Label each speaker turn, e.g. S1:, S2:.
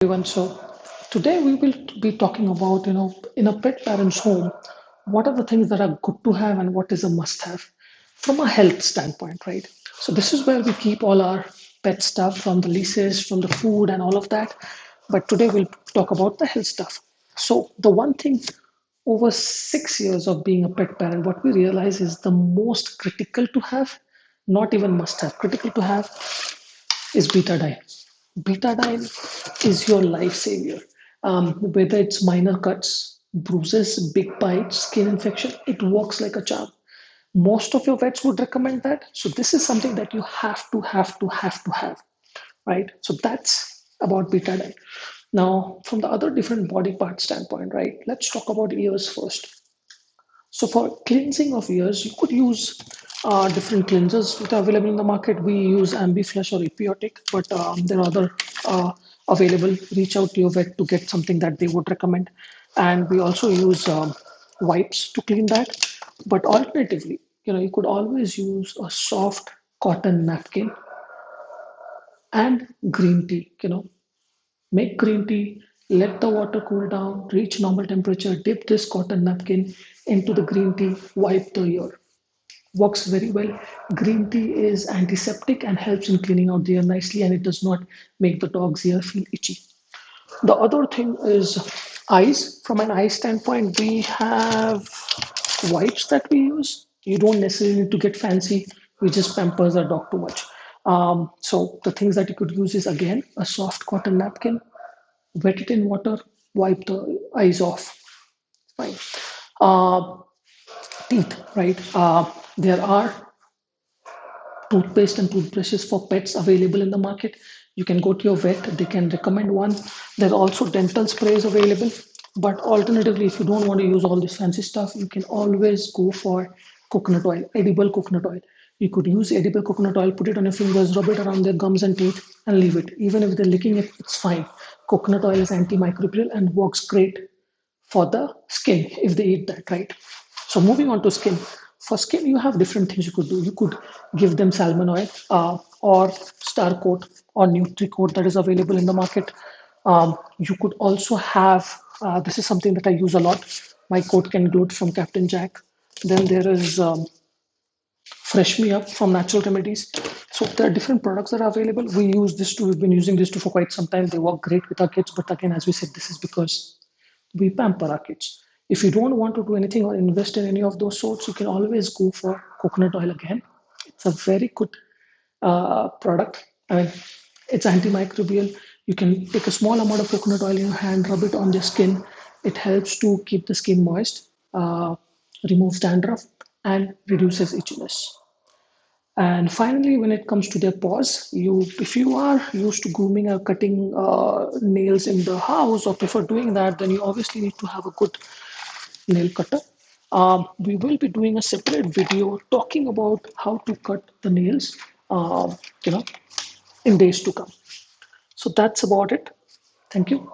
S1: Everyone. So today we will be talking about, in a pet parent's home, what are the things that are good to have and what is a must have from a health standpoint, right? So this is where we keep all our pet stuff from the leases, from the food and all of that. But today we'll talk about the health stuff. So the one thing over 6 years of being a pet parent, what we realize is the most critical to have, not even must have, critical to have is betadine. Betadine is your life savior. Whether it's minor cuts, bruises, big bites, skin infection, it works like a charm. Most of your vets would recommend that. So this is something that you have, right? So that's about betadine. Now, from the other different body part standpoint, right? Let's talk about ears first. So for cleansing of ears, you could use different cleansers that are available in the market. We use Ambiflush or Epiotic, but there are other available. Reach out to your vet to get something that they would recommend. And we also use wipes to clean that. But alternatively, you could always use a soft cotton napkin and green tea. Make green tea, let the water cool down, reach normal temperature, dip this cotton napkin into the green tea, wipe the ear. Works very well. Green tea is antiseptic and helps in cleaning out the ear nicely, and it does not make the dog's ear feel itchy. The other thing is eyes. From an eye standpoint, we have wipes that we use. You don't necessarily need to get fancy. We just pampers our dog too much. So the things that you could use is again a soft cotton napkin, wet it in water, wipe the eyes off. Fine. Uh, Teeth, right? There are toothpaste and toothbrushes for pets available in the market. You can go to your vet, they can recommend one. There are also dental sprays available. But alternatively, if you don't want to use all this fancy stuff, you can always go for coconut oil, edible coconut oil. You could use edible coconut oil, put it on your fingers, rub it around their gums and teeth, and leave it. Even if they're licking it, it's fine. Coconut oil is antimicrobial and works great for the skin if they eat that, right? So moving on to skin. For skin, you have different things you could do. You could give them salmon oil or Star Coat or Nutri-Coat that is available in the market. You could also have, this is something that I use a lot, my coat can glue from Captain Jack. Then there is Fresh Me Up from Natural Remedies. So there are different products that are available. We've been using this too for quite some time. They work great with our kids. But again, as we said, this is because we pamper our kids. If you don't want to do anything or invest in any of those sorts, you can always go for coconut oil again. It's a very good product. I mean, it's antimicrobial. You can take a small amount of coconut oil in your hand, rub it on the skin. It helps to keep the skin moist, removes dandruff, and reduces itchiness. And finally, when it comes to their paws, if you are used to grooming or cutting nails in the house or prefer doing that, then you obviously need to have a good nail cutter. We will be doing a separate video talking about how to cut the nails, um, you know, in days to come. So that's about it. Thank you.